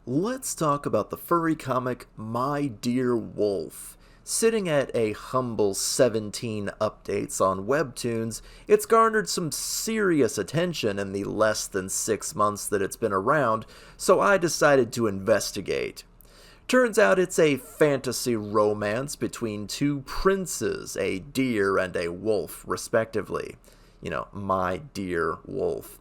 Let's talk about the furry comic My Dear Wolf. Sitting at a humble 17 updates on Webtoons, it's garnered some serious attention in the less than 6 months that it's been around, so I decided to investigate. Turns out it's a fantasy romance between two princes, a deer and a wolf, respectively. My Dear Wolf.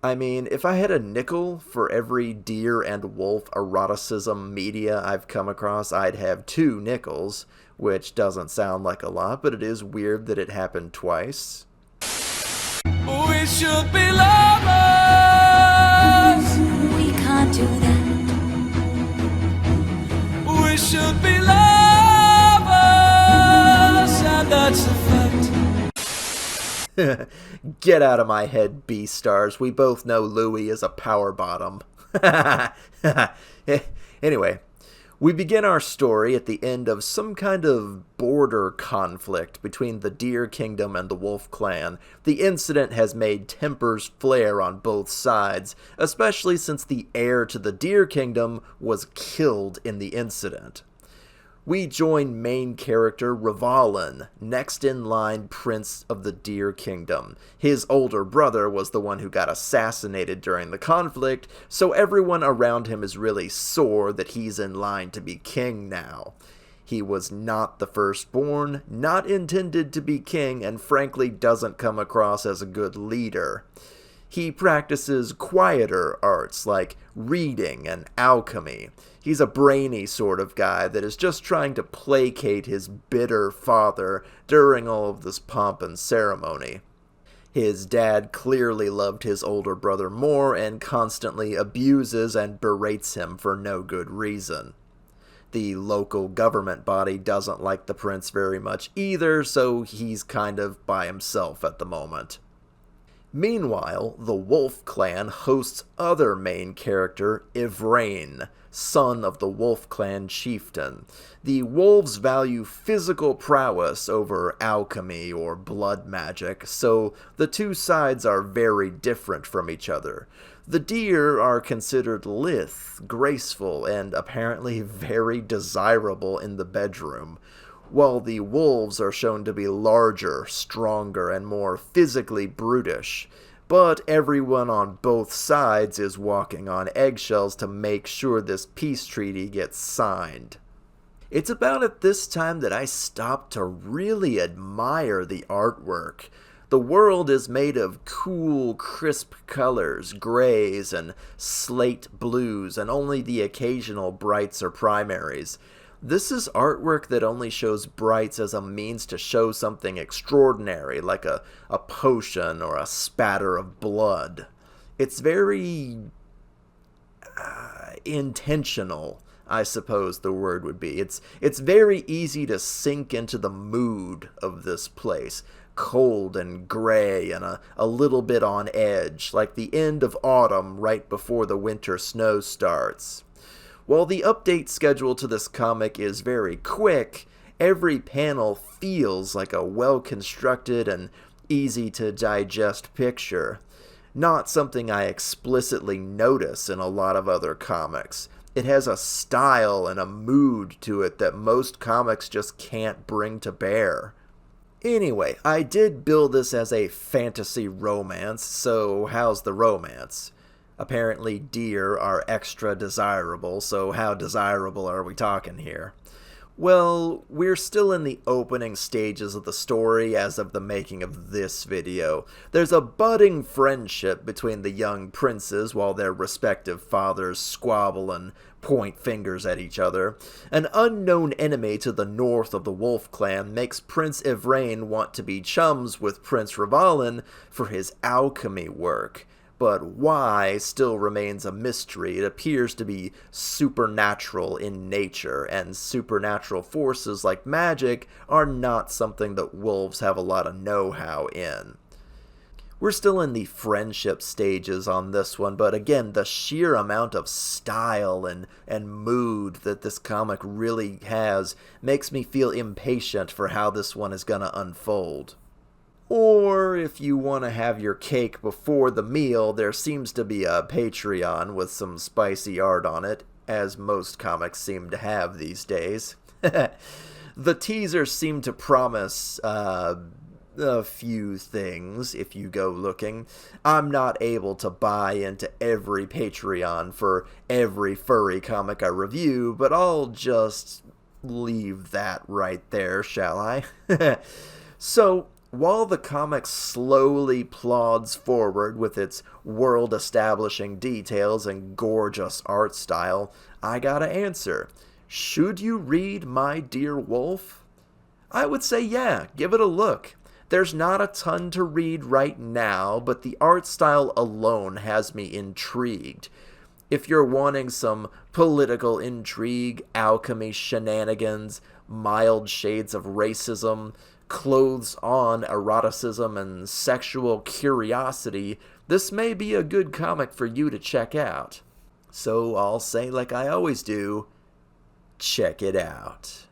I mean, if I had a nickel for every deer and wolf eroticism media I've come across, I'd have 2 nickels, which doesn't sound like a lot, but it is weird that it happened twice. We should be lovers. We can't do that. We should be lovers, and that's a fact. Get out of my head, B-stars. We both know Louis is a power bottom. Anyway, we begin our story at the end of some kind of border conflict between the Deer Kingdom and the Wolf Clan. The incident has made tempers flare on both sides, especially since the heir to the Deer Kingdom was killed in the incident. We join main character Rivalin, next in line Prince of the Deer Kingdom. His older brother was the one who got assassinated during the conflict, so everyone around him is really sore that he's in line to be king now. He was not the firstborn, not intended to be king, and frankly doesn't come across as a good leader. He practices quieter arts like reading and alchemy. He's a brainy sort of guy that is just trying to placate his bitter father during all of this pomp and ceremony. His dad clearly loved his older brother more and constantly abuses and berates him for no good reason. The local government body doesn't like the prince very much either, so he's kind of by himself at the moment. Meanwhile, the Wolf Clan hosts other main character, Ivrain, son of the Wolf Clan chieftain. The wolves value physical prowess over alchemy or blood magic, so the two sides are very different from each other. The deer are considered lithe, graceful, and apparently very desirable in the bedroom, while the wolves are shown to be larger, stronger, and more physically brutish. But everyone on both sides is walking on eggshells to make sure this peace treaty gets signed. It's about at this time that I stopped to really admire the artwork. The world is made of cool, crisp colors, grays and slate blues, and only the occasional brights or primaries. This is artwork that only shows brights as a means to show something extraordinary, like a potion or a spatter of blood. It's very intentional, I suppose the word would be. It's very easy to sink into the mood of this place. Cold and gray and a little bit on edge, like the end of autumn right before the winter snow starts. While the update schedule to this comic is very quick, every panel feels like a well-constructed and easy-to-digest picture. Not something I explicitly notice in a lot of other comics. It has a style and a mood to it that most comics just can't bring to bear. Anyway, I did bill this as a fantasy romance, so how's the romance? Apparently deer are extra desirable, so how desirable are we talking here? Well, we're still in the opening stages of the story as of the making of this video. There's a budding friendship between the young princes while their respective fathers squabble and point fingers at each other. An unknown enemy to the north of the Wolf Clan makes Prince Ivrain want to be chums with Prince Rivalin for his alchemy work. But why still remains a mystery. It appears to be supernatural in nature, and supernatural forces like magic are not something that wolves have a lot of know-how in. We're still in the friendship stages on this one, but again, the sheer amount of style and mood that this comic really has makes me feel impatient for how this one is gonna unfold. Or if you want to have your cake before the meal, there seems to be a Patreon with some spicy art on it, as most comics seem to have these days. The teasers seem to promise a few things if you go looking. I'm not able to buy into every Patreon for every furry comic I review, but I'll just leave that right there, shall I? So, while the comic slowly plods forward with its world-establishing details and gorgeous art style, I gotta answer. Should you read My Dear Wolf? I would say yeah, give it a look. There's not a ton to read right now, but the art style alone has me intrigued. If you're wanting some political intrigue, alchemy shenanigans, mild shades of racism, clothes-on eroticism, and sexual curiosity, this may be a good comic for you to check out. So I'll say like I always do, check it out.